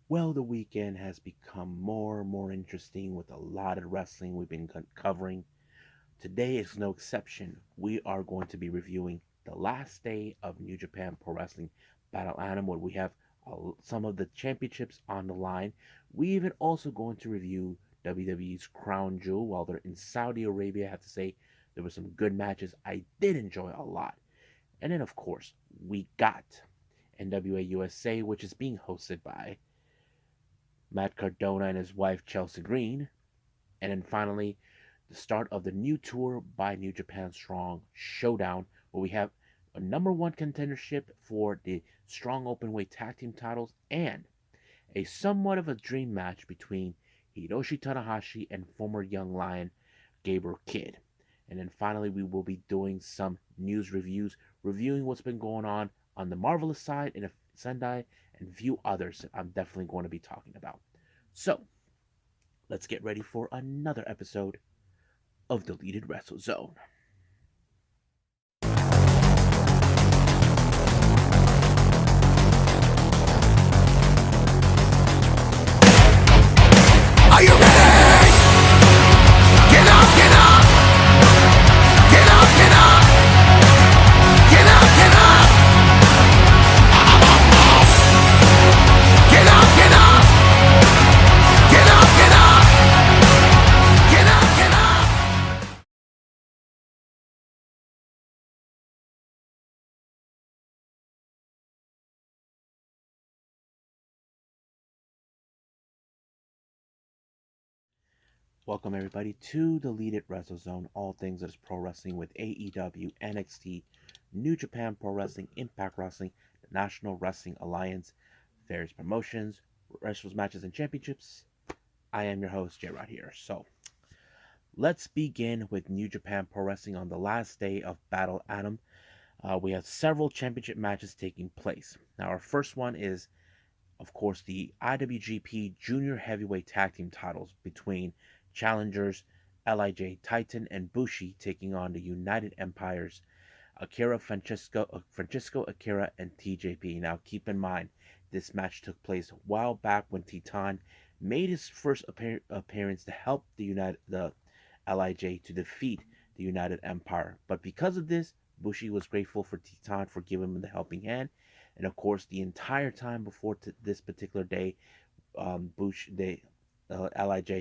Well, the weekend has become more and more interesting with a lot of wrestling we've been covering. Today is no exception. We are going to be reviewing the last day of New Japan Pro Wrestling Battle Anthem, where we have some of the championships on the line. We even also going to review WWE's Crown Jewel while they're in Saudi Arabia. I have to say, there were some good matches I did enjoy a lot. And then, of course, we got NWA USA, which is being hosted by Matt Cardona and his wife Chelsea Green, and then finally the start of the new tour by New Japan Strong Showdown, where we have a number one contendership for the Strong Openweight Tag Team titles and a somewhat of a dream match between Hiroshi Tanahashi and former Young Lion Gabriel Kidd. And then finally, we will be doing some news reviews, reviewing what's been going on the Marvelous side and Sendai, and a few others that I'm definitely going to be talking about. So, let's get ready for another episode of Deleted Wrestle Zone. Are you ready? Get up, get up! Get up, get up! Get up, get up! Get up, get up! Get up, get up! Get up, get up! Welcome everybody to Deleted Wrestle Zone, all things that is pro wrestling with AEW, NXT, New Japan Pro Wrestling, Impact Wrestling, the National Wrestling Alliance, various promotions, wrestlers, matches, and championships. I am your host, J Rod here. So, let's begin with New Japan Pro Wrestling on the last day of Battle Anthem. We have several championship matches taking place. Now, our first one is, of course, the IWGP Junior Heavyweight Tag Team titles between challengers Lij Titan and Bushi taking on the United Empire's Francisco Akira, and TJP. Now, keep in mind, this match took place a while back when Titan made his first appearance to help the Lij to defeat the United Empire. But because of this, Bushi was grateful for Titan for giving him the helping hand. And of course, the entire time before this particular day, Lij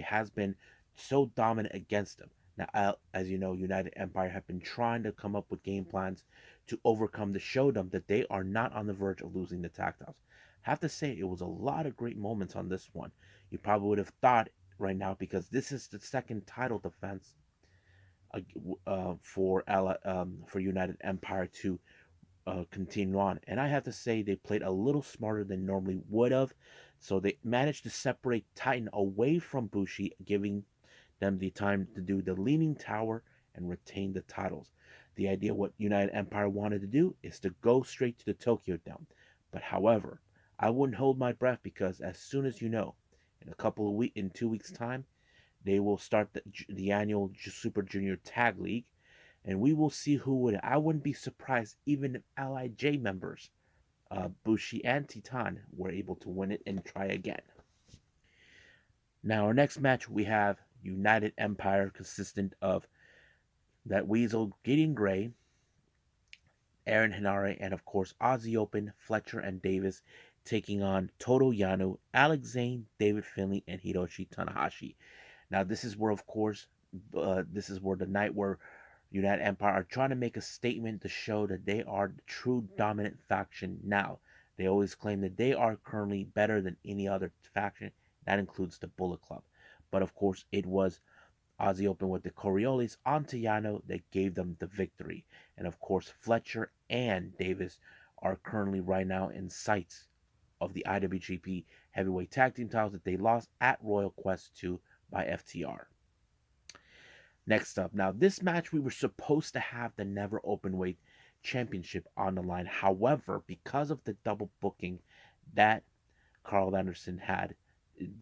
has been so dominant against him. Now, as you know, United Empire have been trying to come up with game plans to overcome to show them that they are not on the verge of losing the tag titles. I have to say, it was a lot of great moments on this one. You probably would have thought right now, because this is the second title defense for United Empire to continue on. And I have to say, they played a little smarter than normally would have. So they managed to separate Titan away from Bushi, giving them the time to do the Leaning Tower and retain the titles. The idea what United Empire wanted to do is to go straight to the Tokyo Dome. But however, I wouldn't hold my breath, because as soon as you know, in 2 weeks time, they will start the annual Super Junior Tag League, and we will see who would. I wouldn't be surprised even if Lij members, Bushi and Titan, were able to win it and try again. Now, our next match, we have United Empire, consistent of that Weasel, Gideon Gray, Aaron Henare, and of course Aussie Open, Fletcher and Davis taking on Toru Yano, Alex Zane, David Finlay, and Hiroshi Tanahashi. Now, this is where, of course, this is where the night where United Empire are trying to make a statement to show that they are the true dominant faction now. They always claim that they are currently better than any other faction. That includes the Bullet Club. But of course, it was Aussie Open with the Coriolis on Yano that gave them the victory. And of course, Fletcher and Davis are currently right now in sights of the IWGP Heavyweight Tag Team titles that they lost at Royal Quest 2 by FTR. Next up, now this match we were supposed to have the Never Openweight Championship on the line. However, because of the double booking that Carl Anderson had,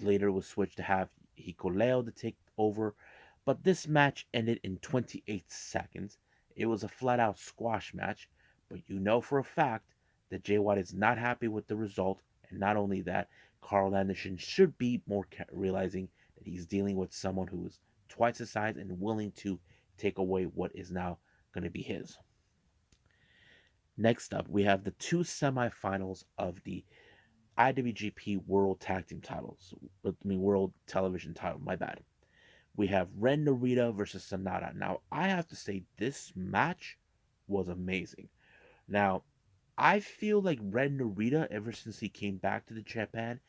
later was switched to have Hikuleo to take over. But this match ended in 28 seconds. It was a flat out squash match, but you know for a fact that Jay White is not happy with the result And not only that, Carl Anderson should be more realizing that he's dealing with someone who is twice his size and willing to take away what is now going to be his. Next up, we have the two semifinals of the IWGP World Tag Team titles. World Television title, my bad. We have Ren Narita versus Sonata. Now, I have to say, this match was amazing. Now, I feel like Ren Narita, ever since he came back to the Japan,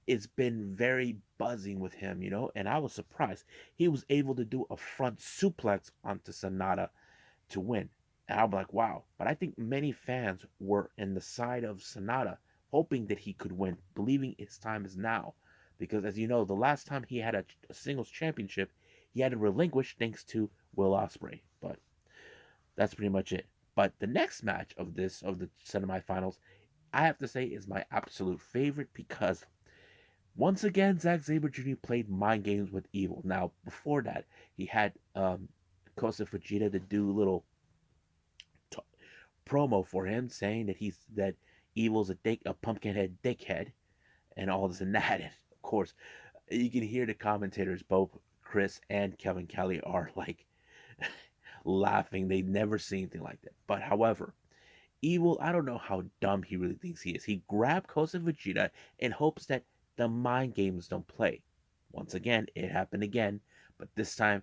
it's been very buzzing with him, and I was surprised. He was able to do a front suplex onto Sonata to win. And I'm like, wow. But I think many fans were in the side of Sonata, hoping that he could win, believing his time is now. Because as you know, the last time he had a singles championship, he had to relinquish thanks to Will Ospreay. But that's pretty much it. But the next match of the semifinals, I have to say is my absolute favorite because once again Zack Sabre Jr. played mind games with Evil. Now before that, he had Kosa Fujita to do little t- promo for him, saying that Evil's a pumpkinhead dickhead, and all this and that. And of course, you can hear the commentators, both Chris and Kevin Kelly, are like laughing. They never seen anything like that. But however, Evil, I don't know how dumb he really thinks he is. He grabbed Kosa Vegeta in hopes that the mind games don't play. Once again, it happened again, but this time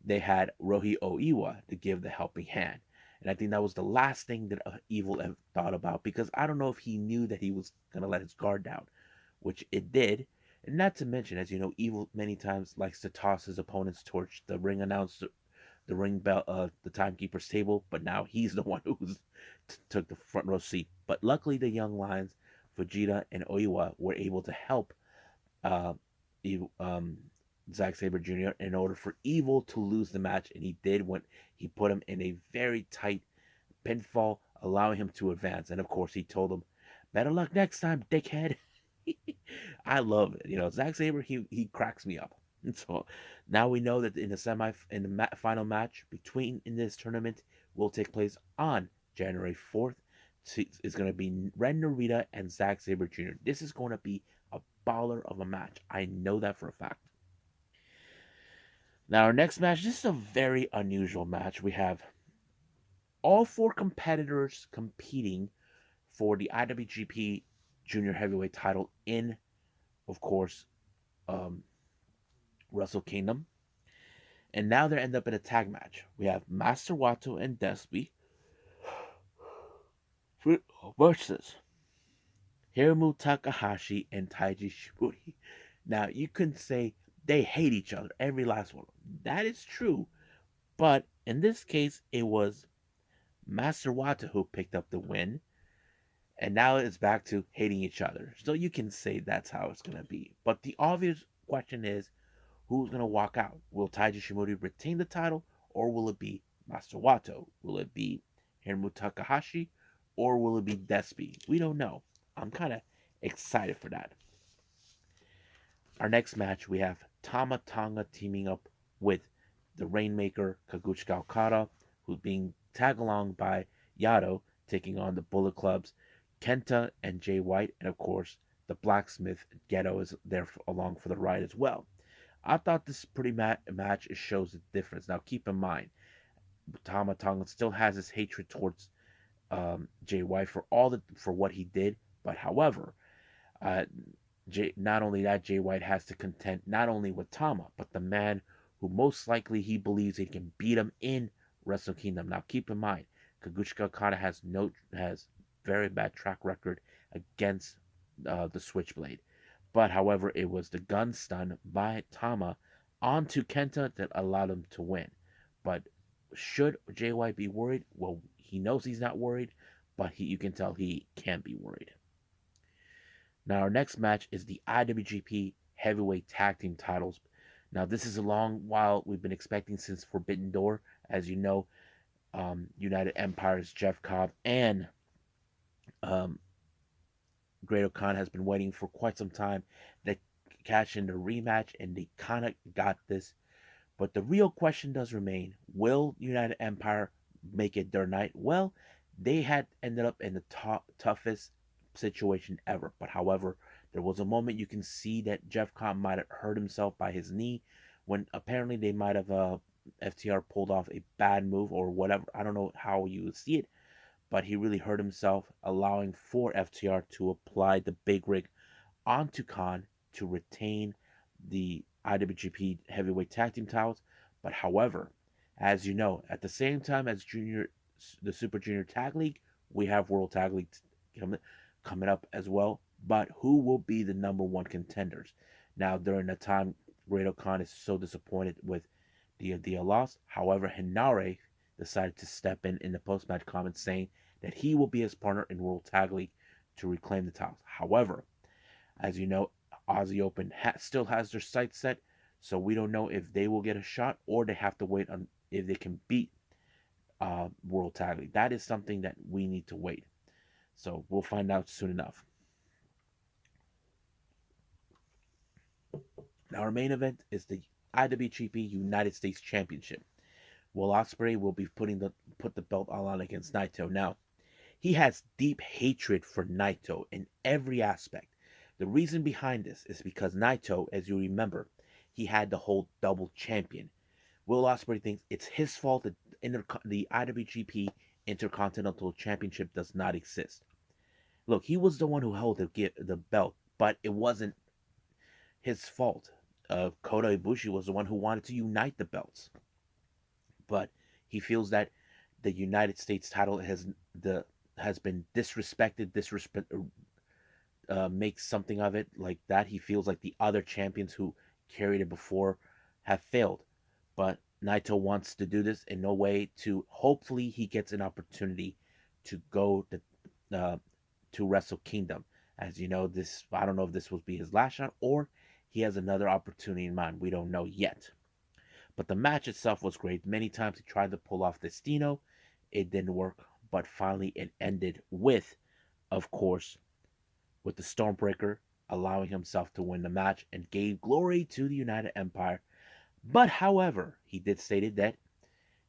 they had Rohi Oiwa to give the helping hand. And I think that was the last thing that Evil ever thought about because I don't know if he knew that he was going to let his guard down, which it did. And not to mention, as you know, Evil many times likes to toss his opponents towards the ring announcer, the ring bell, the timekeeper's table, but now he's the one who's took the front row seat. But luckily, the young lions, Vegeta and Oiwa, were able to help uh, um, Zack Sabre Jr. in order for Evil to lose the match, and he did when he put him in a very tight pinfall, allowing him to advance. And of course, he told him, "Better luck next time, dickhead." I love it. Zack Sabre, he cracks me up. And so now we know that in the final match between in this tournament will take place on January 4th. It's going to be Ren Narita and Zack Sabre Jr. This is going to be a baller of a match. I know that for a fact. Now, our next match, this is a very unusual match. We have all four competitors competing for the IWGP Junior Heavyweight title in, of course, um, Wrestle Kingdom. And now they end up in a tag match. We have Master Wato and Despi versus Hiromu Takahashi and Taiji Shiburi. Now, you can say they hate each other, every last one. That is true. But in this case, it was Master Wato who picked up the win. And now it's back to hating each other. So you can say that's how it's going to be. But the obvious question is who's going to walk out? Will Taiji Shimori retain the title, or will it be Master Wato? Will it be Hiromu Takahashi, or will it be Despi? We don't know. I'm kind of excited for that. Our next match, we have Tama Tonga teaming up with the Rainmaker Kaguchika Okada, who's being tagged along by Yado, taking on the Bullet Clubs, Kenta and Jay White, and of course, the Blacksmith Ghetto is there along for the ride as well. I thought this pretty match shows the difference. Now, keep in mind, Tama Tonga still has his hatred towards Jay White for what he did, but however, uh, not only that, Jay White has to contend not only with Tama, but the man who most likely he believes he can beat him in Wrestle Kingdom. Now, keep in mind, Kaguchika Okada has very bad track record against the Switchblade. But however, it was the gun stun by Tama onto Kenta that allowed him to win. But should Jay White be worried? Well, he knows he's not worried, but you can tell he can be worried. Now, our next match is the IWGP Heavyweight Tag Team titles. Now, this is a long while we've been expecting since Forbidden Door. As you know, United Empire's Jeff Cobb and um, Great Khan has been waiting for quite some time to cash in the rematch, and they kind of got this. But the real question does remain: will United Empire make it their night? Well, they had ended up in the toughest situation ever. But however, there was a moment you can see that Jeff Cobb might have hurt himself by his knee when apparently they might have FTR pulled off a bad move or whatever. I don't know how you would see it, but he really hurt himself, allowing for FTR to apply the big rig onto Khan to retain the IWGP Heavyweight Tag Team titles. But however, as you know, at the same time as the Super Junior Tag League, we have World Tag League coming up as well. But who will be the number one contenders? Now, during the time, Great Khan is so disappointed with the loss. However, Hinare decided to step in the post match comments saying that he will be his partner in World Tag League to reclaim the titles. However, as you know, Aussie Open still has their sights set, so we don't know if they will get a shot or they have to wait on if they can beat World Tag League. That is something that we need to wait. So we'll find out soon enough. Now, our main event is the IWGP United States Championship. Will Ospreay will be put the belt on against Naito. Now, he has deep hatred for Naito in every aspect. The reason behind this is because Naito, as you remember, he had the whole double champion. Will Ospreay thinks it's his fault that the IWGP Intercontinental Championship does not exist. Look, he was the one who held the belt, but it wasn't his fault. Kota Ibushi was the one who wanted to unite the belts, but he feels that the United States title has been disrespected, makes something of it like that. He feels like the other champions who carried it before have failed. But Naito wants to do this in no way to hopefully he gets an opportunity to go to Wrestle Kingdom. As you know, this I don't know if this will be his last shot or he has another opportunity in mind. We don't know yet. But the match itself was great. Many times he tried to pull off Destino. It didn't work. But finally it ended with, of course, with the Stormbreaker allowing himself to win the match and gave glory to the United Empire. But however, he did state that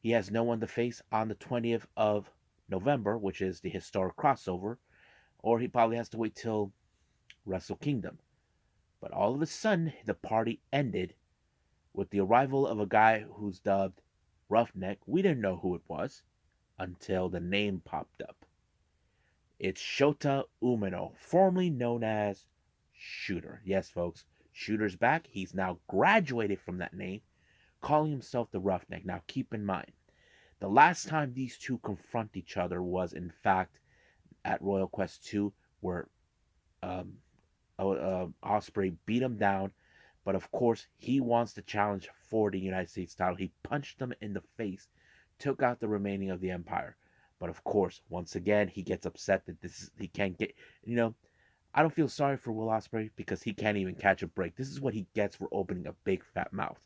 he has no one to face on the 20th of November, which is the historic crossover, or he probably has to wait till Wrestle Kingdom. But all of a sudden, the party ended with the arrival of a guy who's dubbed Roughneck. We didn't know who it was until the name popped up. It's Shota Umino, formerly known as Shooter. Yes, folks, Shooter's back. He's now graduated from that name, calling himself the Roughneck. Now, keep in mind, the last time these two confront each other was, in fact, at Royal Quest 2, where Ospreay beat him down. But of course, he wants to challenge for the United States title. He punched him in the face, took out the remaining of the Empire. But of course, once again, he gets upset that he can't get. You know, I don't feel sorry for Will Ospreay because he can't even catch a break. This is what he gets for opening a big fat mouth.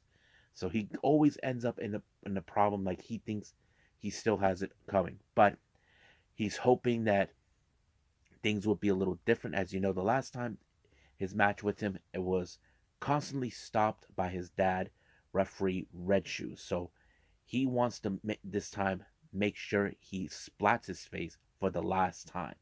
So he always ends up in the problem like he thinks he still has it coming. But he's hoping that things will be a little different. As you know, the last time his match with him, it was constantly stopped by his dad, referee Red Shoes. So he wants to this time make sure he splats his face for the last time.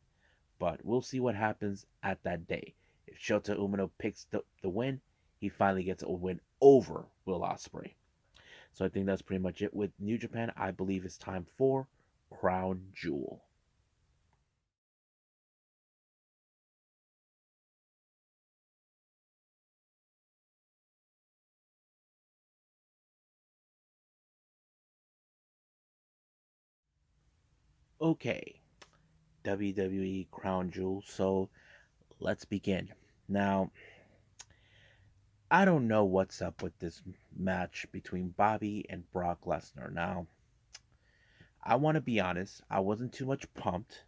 But we'll see what happens at that day. If Shota Umino picks the win, he finally gets a win over Will Ospreay. So I think that's pretty much it with New Japan. I believe it's time for Crown Jewel. Okay, WWE Crown Jewel. So let's begin. Now, I don't know what's up with this match between Bobby and Brock Lesnar. Now, I want to be honest, I wasn't too much pumped.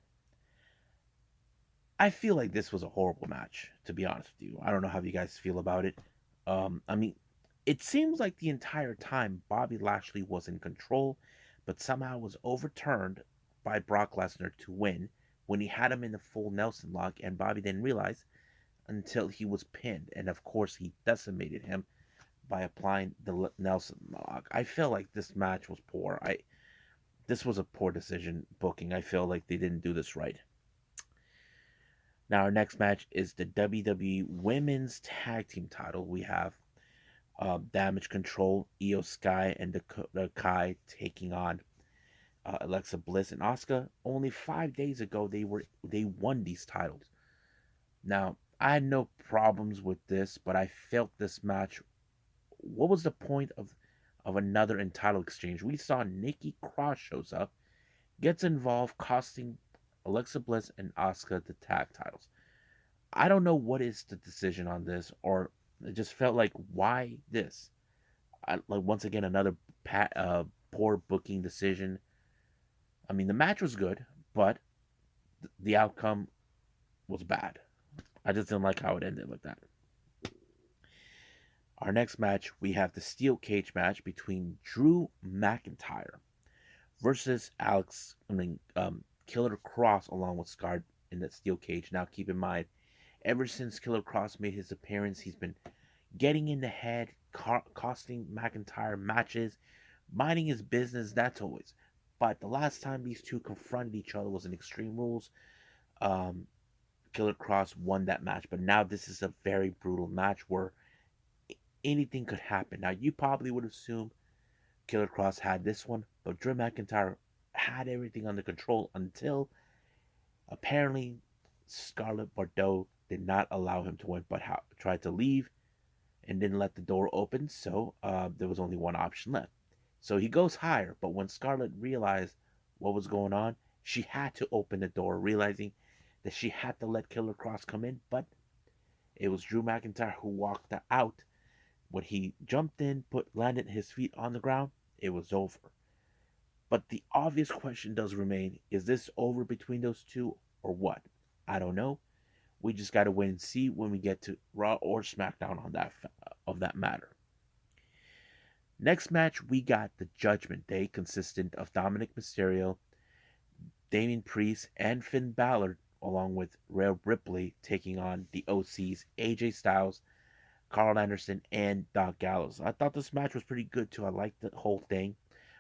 I feel like this was a horrible match, to be honest with you. I don't know how you guys feel about it. I mean, it seems like the entire time Bobby Lashley was in control, but somehow was overturned by Brock Lesnar to win when he had him in the full Nelson lock, and Bobby didn't realize until he was pinned. And of course, he decimated him by applying the Nelson lock. I feel like this match was poor. This was a poor decision booking. I feel like they didn't do this right. Now, our next match is the WWE Women's Tag Team title. We have Damage Control, Io Sky, and the Kai taking on Alexa Bliss and Asuka. Only 5 days ago, they won these titles. Now, I had no problems with this, but I felt this match. What was the point of another entitled exchange? We saw Nikki Cross shows up, gets involved, costing Alexa Bliss and Asuka the tag titles. I don't know what is the decision on this, or it just felt like why this? Like once again another poor booking decision. I mean, the match was good, but the outcome was bad. I just didn't like how it ended like that. Our next match, we have the steel cage match between Drew McIntyre versus Killer Cross along with Scar in that steel cage. Now, keep in mind, ever since Killer Cross made his appearance, he's been getting in the head, costing McIntyre matches, minding his business. That's always. But the last time these two confronted each other was in Extreme Rules. Um, Killer Cross won that match, but now this is a very brutal match where anything could happen. Now, you probably would assume Killer Cross had this one, but Drew McIntyre had everything under control until apparently Scarlett Bordeaux did not allow him to win, but tried to leave and didn't let the door open, so there was only one option left. So he goes higher, but when Scarlett realized what was going on, she had to open the door, realizing that she had to let Killer Cross come in, but it was Drew McIntyre who walked out. When he jumped in, landed his feet on the ground, it was over. But the obvious question does remain: is this over between those two or what? I don't know. We just gotta wait and see when we get to Raw or SmackDown on that matter. Next match, we got the Judgment Day, consistent of Dominic Mysterio, Damian Priest, and Finn Balor, along with Rhea Ripley, taking on the OCs, AJ Styles, Carl Anderson, and Doc Gallows. I thought this match was pretty good too. I liked the whole thing.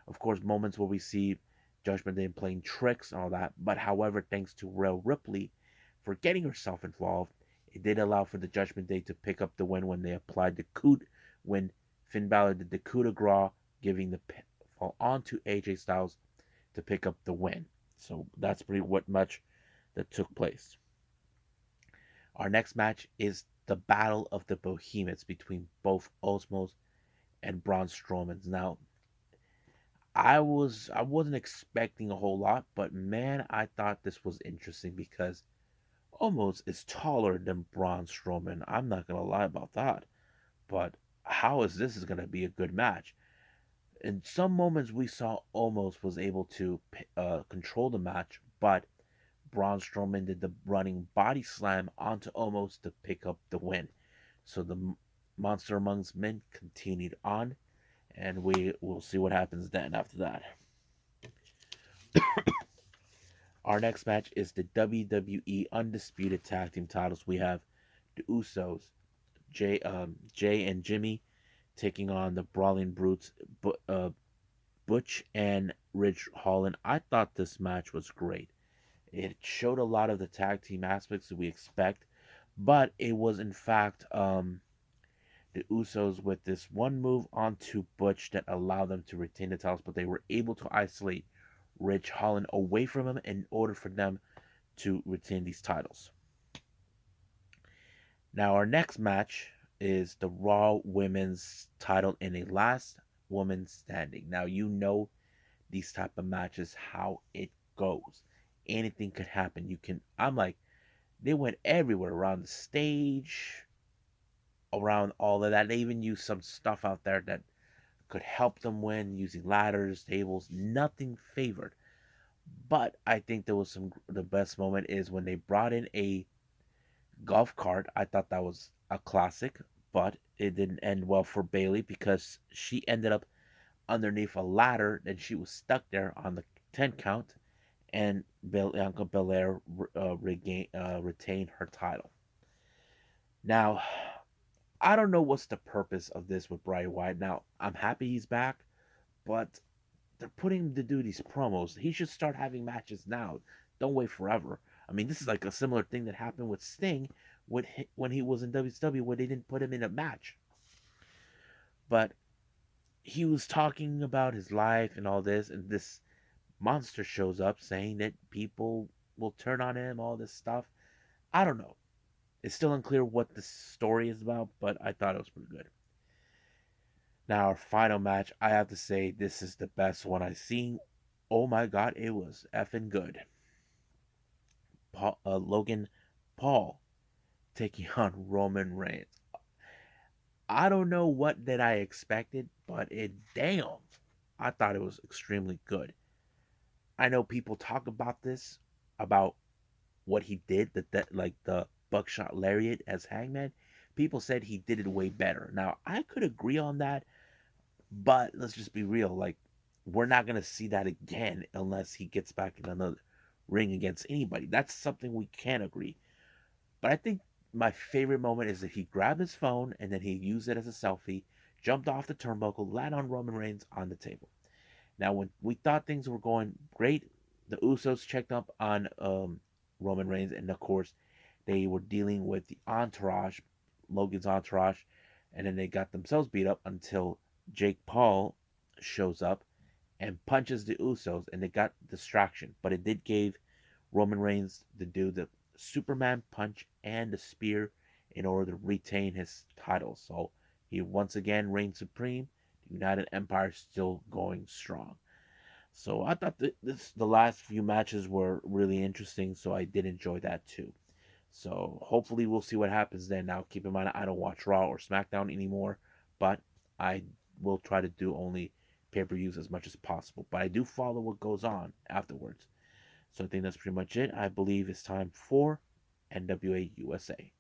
Of course, moments where we see Judgment Day playing tricks and all that. But however, thanks to Rhea Ripley for getting herself involved, it did allow for the Judgment Day to pick up the win when they applied the coup, when Finn Balor did the coup de grace, giving the pinfall onto AJ Styles to pick up the win. So that's pretty what much that took place. Our next match is the Battle of the Behemoths between both Osmos and Braun Strowman. Now, I wasn't expecting a whole lot, but man, I thought this was interesting because Omos is taller than Braun Strowman. I'm not gonna lie about that. But how is this is gonna be a good match? In some moments, we saw Omos was able to control the match, but Braun Strowman did the running body slam onto Omos to pick up the win. So the Monster Amongst Men continued on, and we will see what happens then after that. Our next match is the WWE Undisputed Tag Team titles. We have the Usos, Jay and Jimmy, taking on the Brawling Brutes, Butch and Ridge Holland. I thought this match was great. It showed a lot of the tag team aspects that we expect, but it was in fact the Usos with this one move onto Butch that allowed them to retain the titles, but they were able to isolate Ridge Holland away from him in order for them to retain these titles. Now, our next match is the Raw Women's title in a last woman standing. Now, you know these type of matches how it goes. Anything could happen. I'm like, they went everywhere around the stage, around all of that. They even used some stuff out there that could help them win using ladders, tables, nothing favored. But I think there was the best moment is when they brought in a golf cart. I thought that was a classic, but it didn't end well for Bailey because she ended up underneath a ladder and she was stuck there on the 10 count, and Bianca Belair retained her title. Now, I don't know what's the purpose of this with Bray Wyatt. Now, I'm happy he's back, but they're putting him to do these promos. He should start having matches now. Don't wait forever. I mean, this is like a similar thing that happened with Sting when he was in WCW, where they didn't put him in a match. But he was talking about his life and all this, and this monster shows up saying that people will turn on him, all this stuff. I don't know. It's still unclear what the story is about, but I thought it was pretty good. Now, our final match, I have to say, this is the best one I've seen. Oh my god, it was effing good. Logan Paul taking on Roman Reigns. I don't know what that I expected, but it damn, I thought it was extremely good. I know people talk about this, about what he did, that like the buckshot lariat as Hangman. People said he did it way better. Now I could agree on that, but let's just be real. Like, we're not gonna see that again unless he gets back in another ring against anybody. That's something we can agree. But I think my favorite moment is that he grabbed his phone and then he used it as a selfie, jumped off the turnbuckle, landed on Roman Reigns on the table. Now, when we thought things were going great, the Usos checked up on Roman Reigns, and of course, they were dealing with the entourage, Logan's entourage, and then they got themselves beat up until Jake Paul shows up and punches the Usos, and they got distraction. But it did give Roman Reigns to do the Superman punch and the spear in order to retain his title. So he once again reigns supreme. The United Empire still going strong. So I thought that the last few matches were really interesting, so I did enjoy that too. So hopefully we'll see what happens then. Now keep in mind I don't watch Raw or SmackDown anymore, but I will try to do only pay-per-views as much as possible. But I do follow what goes on afterwards. So I think that's pretty much it. I believe it's time for NWA USA.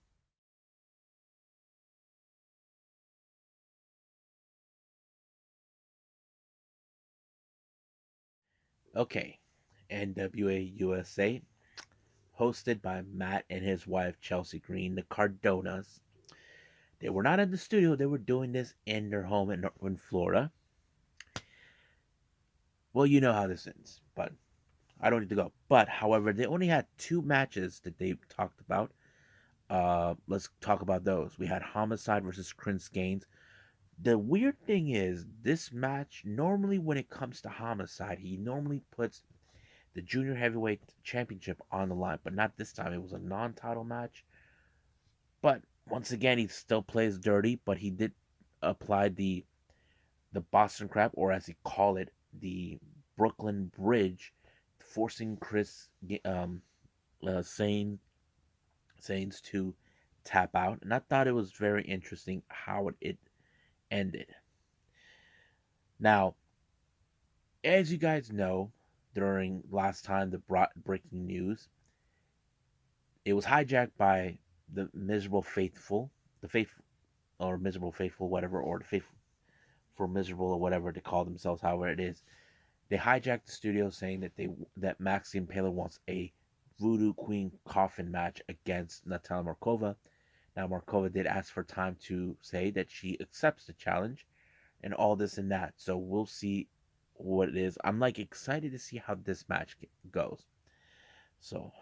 Okay, NWA USA, hosted by Matt and his wife Chelsea Green, the Cardonas. They were not in the studio, they were doing this in their home in Florida. Well, you know how this ends, but I don't need to go. But, however, they only had two matches that they talked about. Let's talk about those. We had Homicide versus Chris Gaines. The weird thing is, this match, normally when it comes to Homicide, he normally puts the Junior Heavyweight Championship on the line, but not this time. It was a non title match. But once again, he still plays dirty, but he did apply the Boston Crab, or as he called it, the Brooklyn Bridge, forcing Chris Saints to tap out. And I thought it was very interesting how it ended. Now, as you guys know, during last time the breaking news, it was hijacked by the miserable faithful, the faithful or miserable faithful, whatever, or the faithful for miserable or whatever they call themselves, however it is. They hijacked the studio saying that Maxine Taylor wants a Voodoo Queen coffin match against Natalia Markova. Now Markova did ask for time to say that she accepts the challenge and all this and that. So we'll see what it is. I'm like excited to see how this match goes. So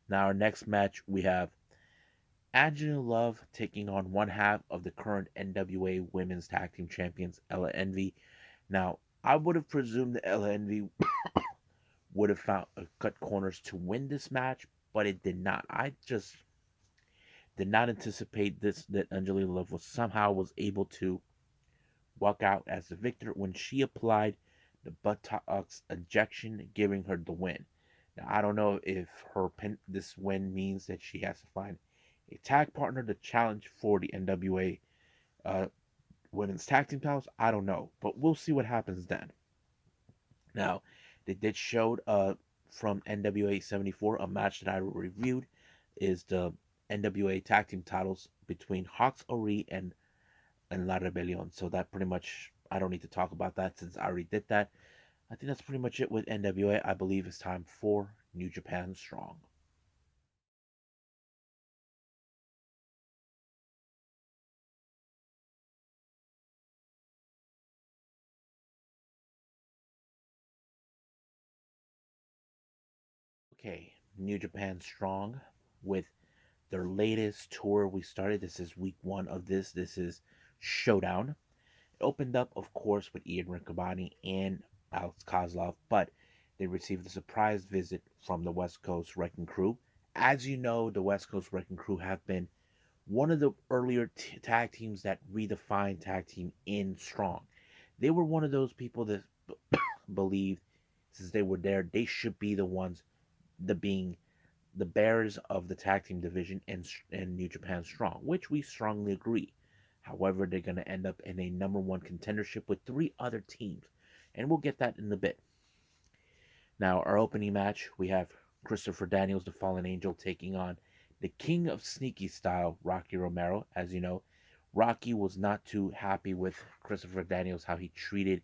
now our next match we have Angela Love taking on one half of the current NWA Women's Tag Team Champions, Ella Envy. Now, I would have presumed that Ella Envy would have found cut corners to win this match, but it did not. I just did not anticipate this that Angela Love was able to walk out as the victor when she applied the buttocks ejection, giving her the win. Now, I don't know if this win means that she has to find a tag partner to challenge for the NWA uh, Women's Tag Team titles. I don't know, but we'll see what happens then. Now, they did show from NWA 74 a match that I reviewed is the NWA Tag Team titles between Hawks Ori and La Rebellion. So that pretty much I don't need to talk about that since I already did that. I think that's pretty much it with NWA. I believe it's time for New Japan Strong. Okay, New Japan Strong with their latest tour. We started. This is week one of this. This is Showdown. It opened up, of course, with Ian Riccaboni and Alex Kozlov, but they received a surprise visit from the West Coast Wrecking Crew. As you know, the West Coast Wrecking Crew have been one of the earlier tag teams that redefined tag team in Strong. They were one of those people that believed since they were there, they should be the ones the being the bearers of the tag team division in New Japan Strong, which we strongly agree. However, they're going to end up in a number one contendership with three other teams, and we'll get that in a bit. Now, our opening match, we have Christopher Daniels, the Fallen Angel, taking on the King of Sneaky Style, Rocky Romero. As you know, Rocky was not too happy with Christopher Daniels, how he treated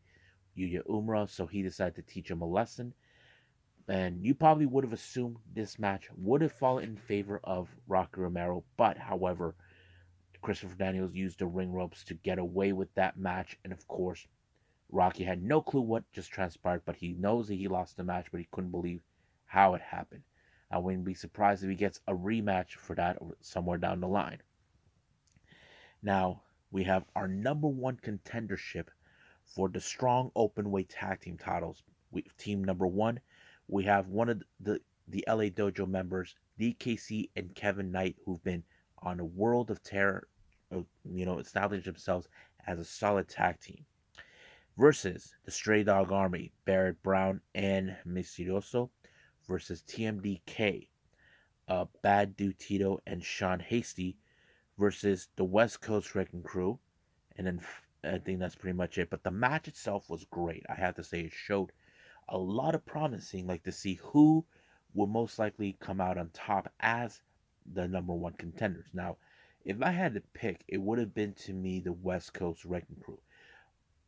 Yuya Umura, so he decided to teach him a lesson. And you probably would have assumed this match would have fallen in favor of Rocky Romero, but however, Christopher Daniels used the ring ropes to get away with that match, and of course, Rocky had no clue what just transpired, but he knows that he lost the match, but he couldn't believe how it happened. I wouldn't be surprised if he gets a rematch for that somewhere down the line. Now, we have our number one contendership for the strong openweight tag team titles. Team number one, we have one of the LA Dojo members, DKC and Kevin Knight, who've been on a world of terror, established themselves as a solid tag team versus the Stray Dog Army, Barrett Brown and Misterioso versus TMDK, Bad Dude Tito and Sean Hasty versus the West Coast Wrecking Crew. And then I think that's pretty much it. But the match itself was great. I have to say it showed a lot of promising, like to see who will most likely come out on top as the number one contenders. Now, if I had to pick, it would have been to me the West Coast Wrecking Crew.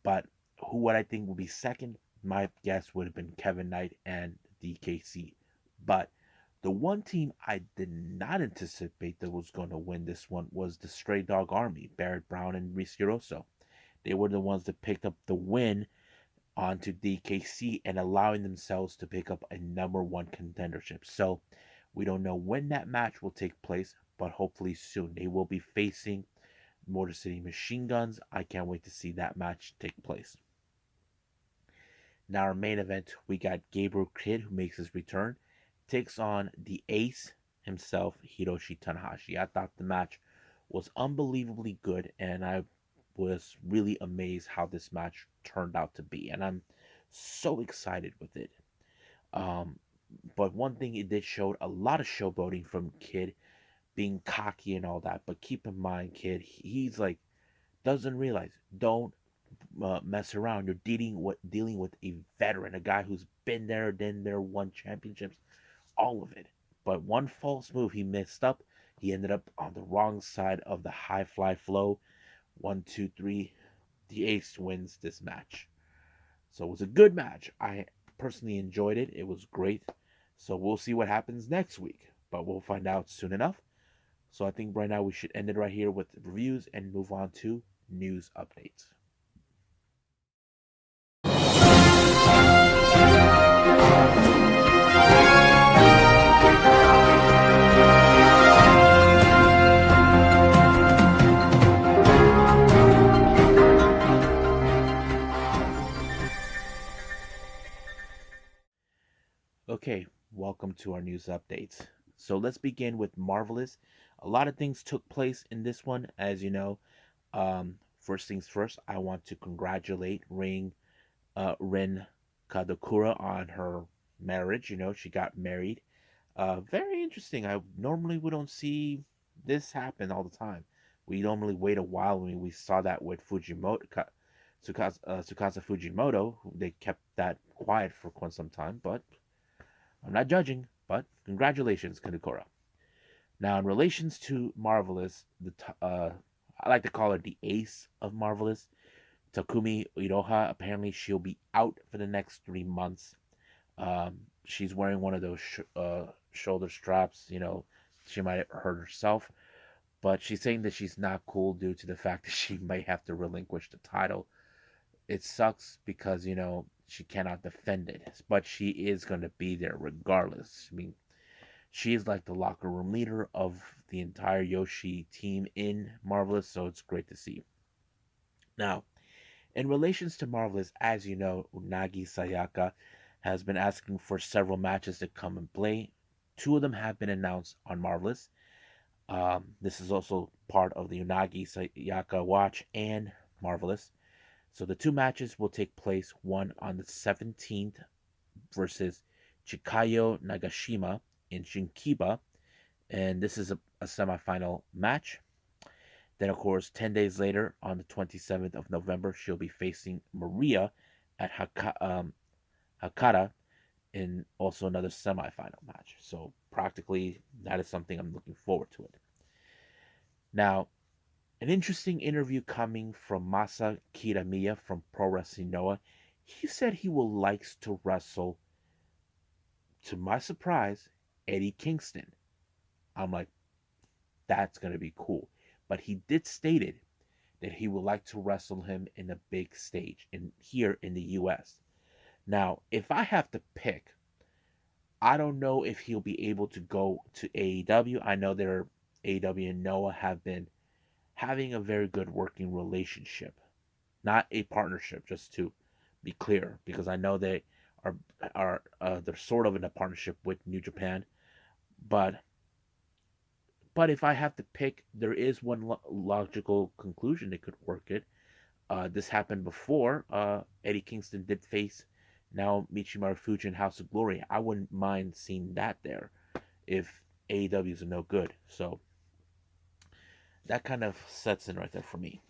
But who would I think would be second? My guess would have been Kevin Knight and DKC. But the one team I did not anticipate that was going to win this one was the Stray Dog Army, Barrett Brown and Risteroso. They were the ones that picked up the win onto DKC and allowing themselves to pick up a number one contendership. So we don't know when that match will take place, but hopefully soon. They will be facing Motor City Machine Guns. I can't wait to see that match take place. Now, our main event, we got Gabriel Kidd, who makes his return, takes on the ace himself, Hiroshi Tanahashi. I thought the match was unbelievably good, and I was really amazed how this match turned out to be, and I'm so excited with it. Um, but one thing it did show a lot of showboating from Kidd, being cocky and all that. But keep in mind, Kidd, he's like doesn't realize. Don't mess around. You're dealing with a veteran, a guy who's been there, done there, won championships, all of it. But one false move, he messed up. He ended up on the wrong side of the high fly flow. 1, 2, 3. The ace wins this match. So it was a good match. I personally enjoyed it. It was great. So we'll see what happens next week. But we'll find out soon enough. So I think right now we should end it right here with reviews and move on to news updates. Okay, welcome to our news updates. So let's begin with Marvelous. A lot of things took place in this one, as you know. First things first, I want to congratulate Rin Kadokura on her marriage. You know, she got married. Very interesting. We don't see this happen all the time. We normally wait a while. We saw that with Tsukasa Fujimoto. They kept that quiet for quite some time, but I'm not judging. But congratulations, Kadokura. Now, in relations to Marvelous, I like to call her the ace of Marvelous. Takumi Iroha, apparently she'll be out for the next 3 months. She's wearing one of those shoulder straps. You know, she might hurt herself, but she's saying that she's not cool due to the fact that she may have to relinquish the title. It sucks because she cannot defend it, but she is going to be there regardless. I mean, She is like the locker room leader of the entire Yoshi team in Marvelous, so it's great to see. Now, in relations to Marvelous, as you know, Unagi Sayaka has been asking for several matches to come and play. Two of them have been announced on Marvelous. This is also part of the Unagi Sayaka Watch and Marvelous. So the two matches will take place, one on the 17th versus Chikayo Nagashima in Shinkiba, and this is a semifinal match. Then, of course, 10 days later, on the 27th of November, she'll be facing Maria at Hakata in also another semifinal match. So, practically, that is something I'm looking forward to it. Now, an interesting interview coming from Masa Kitamiya from Pro Wrestling Noah. He said he will likes to wrestle, to my surprise, Eddie Kingston. I'm like, that's going to be cool. But he did stated that he would like to wrestle him in a big stage in here in the US. Now, if I have to pick, I don't know if he'll be able to go to AEW. I know their AEW and Noah have been having a very good working relationship. Not a partnership, just to be clear, because I know they are they're sort of in a partnership with New Japan, but if I have to pick, there is one logical conclusion that could work it. This happened before. Eddie Kingston did face now Michimaru Fuji in House of Glory. I wouldn't mind seeing that there if AEWs are no good. So that kind of sets in right there for me.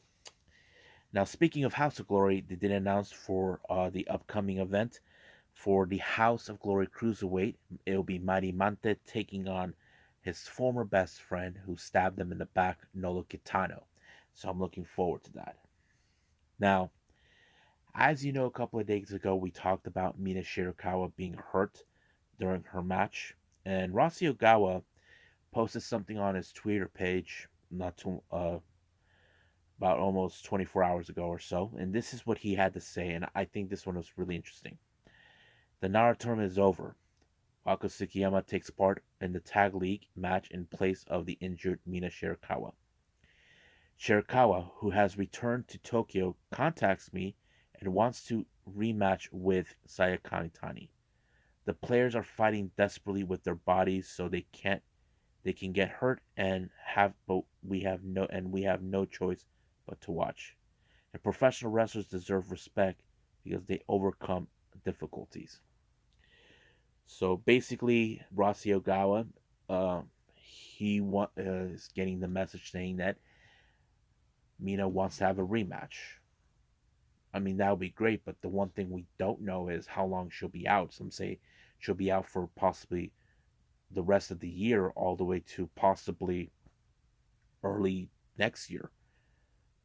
Now, speaking of House of Glory, they did announce for the upcoming event for the House of Glory Cruiserweight. It'll be Mighty Mante taking on his former best friend who stabbed him in the back, Nolo Kitano. So I'm looking forward to that. Now, as you know, a couple of days ago, we talked about Mina Shirakawa being hurt during her match, and Rossy Ogawa posted something on his Twitter page not too about almost 24 hours ago or so, and this is what he had to say, and I think this one was really interesting. The Nara tournament is over. Wako Tsukiyama takes part in the tag league match in place of the injured Mina Shirakawa. Shirakawa, who has returned to Tokyo, contacts me and wants to rematch with Sayaka. The players are fighting desperately with their bodies so they can get hurt and we have no choice but to watch. And professional wrestlers deserve respect because they overcome difficulties. So basically, Rossy Ogawa, is getting the message saying that Mina wants to have a rematch. I mean, that would be great, but the one thing we don't know is how long she'll be out. Some say she'll be out for possibly the rest of the year, all the way to possibly early next year.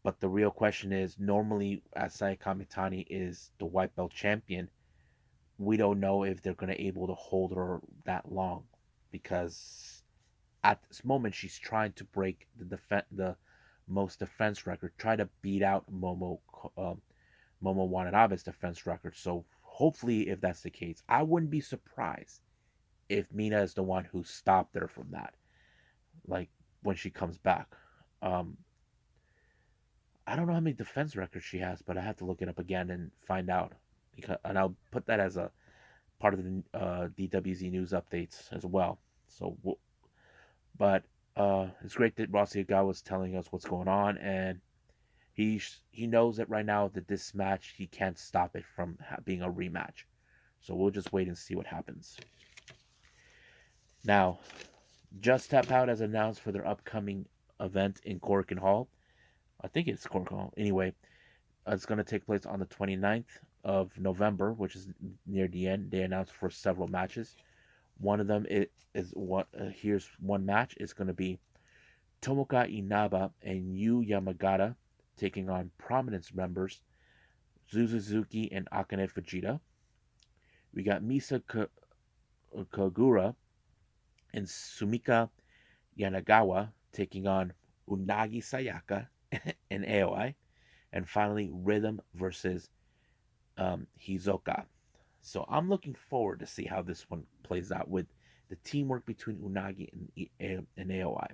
But the real question is, normally, as Sayaka is the white belt champion, we don't know if they're going to able to hold her that long, because at this moment she's trying to break the most defense record, try to beat out Momo Watanabe's defense record. So hopefully, if that's the case, I wouldn't be surprised if Mina is the one who stopped her from that, like when she comes back. Um, I don't know how many defense records she has, but I have to look it up again and find out. And I'll put that as a part of the DWZ news updates as well. So, but it's great that Rossy Ogawa was telling us what's going on, and he knows that right now that this match he can't stop it from being a rematch. So we'll just wait and see what happens. Now, Just Tap Out has announced for their upcoming event in Corkin Hall. I think it's Corkin Hall. Anyway, it's going to take place on the 29th of November, which is near the end. They announced for several matches. One of them is what here's one match. It's going to be Tomoka Inaba and Yu Yamagata taking on Prominence members Suzuki and Akane Fujita. We got Misa Kagura and Sumika Yanagawa taking on Unagi Sayaka and AOI. And finally, Rhythm versus Hizoka. So I'm looking forward to see how this one plays out with the teamwork between Unagi and AOI.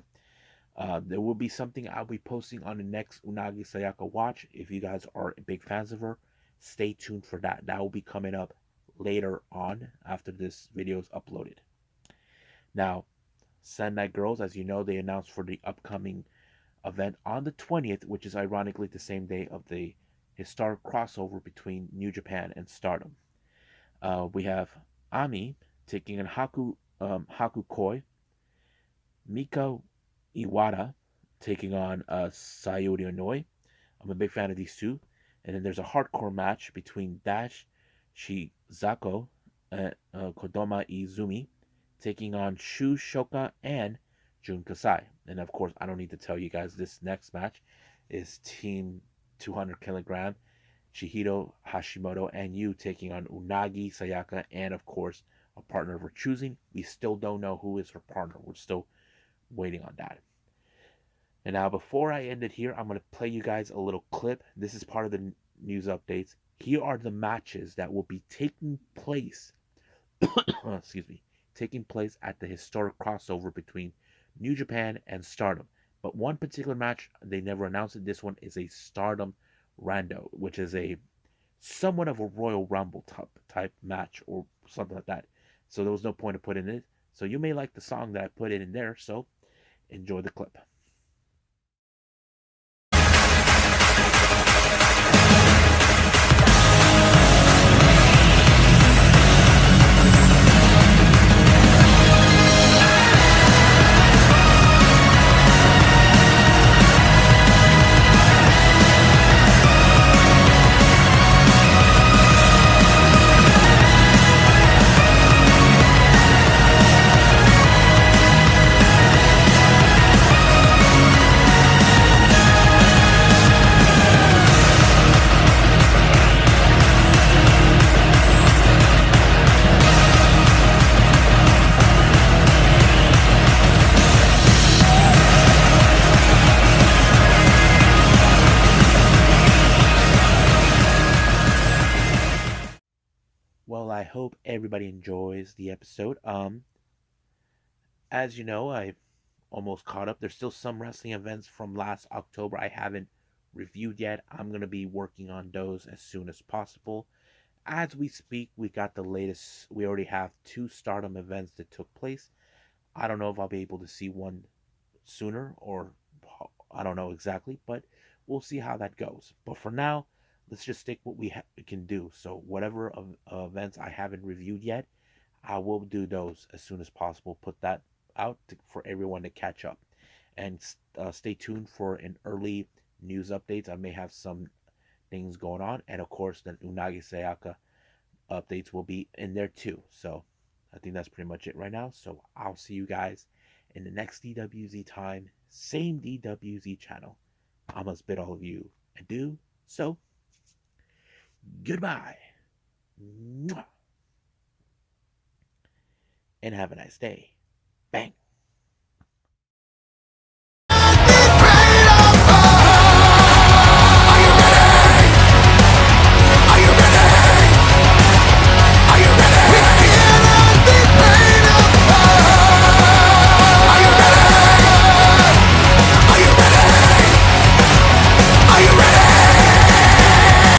There will be something I'll be posting on the next Unagi Sayaka watch. If you guys are big fans of her, stay tuned for that. That will be coming up later on after this video is uploaded. Now, Sendai Girls, as you know, they announced for the upcoming event on the 20th, which is ironically the same day of the historic crossover between New Japan and Stardom. We have Ami taking on Haku Koi, Mika Iwata taking on Sayuri Onoi. I'm a big fan of these two. And then there's a hardcore match between Dash Shizako and Kodama Izumi taking on Shu Shoka and Jun Kasai. And of course, I don't need to tell you guys this next match is Team 200 kilogram Chihiro Hashimoto and you taking on Unagi Sayaka and of course a partner of her choosing. We still don't know who is her partner. We're still waiting on that. And now, before I end it here, I'm going to play you guys a little clip. This is part of the news updates. Here are the matches that will be taking place, excuse me, taking place at the historic crossover between New Japan and Stardom. But one particular match, they never announced it. This one is a Stardom Rando, which is a somewhat of a Royal Rumble type match or something like that. So there was no point of putting it. So you may like the song that I put in there. So enjoy the clip. Well, I hope everybody enjoys the episode. As you know, I almost caught up. There's still some wrestling events from last October I haven't reviewed yet. I'm going to be working on those as soon as possible. As we speak, we got the latest. We already have two Stardom events that took place. I don't know if I'll be able to see one sooner or I don't know exactly, but we'll see how that goes. But for now, let's just stick what we can do. So whatever events I haven't reviewed yet, I will do those as soon as possible. Put that out for everyone to catch up, and stay tuned for an early news updates. I may have some things going on, and of course, the Unagi Sayaka updates will be in there too. So I think that's pretty much it right now. So I'll see you guys in the next DWZ time, same DWZ channel. I must bid all of you adieu. So goodbye. Mwah. And have a nice day. Bang.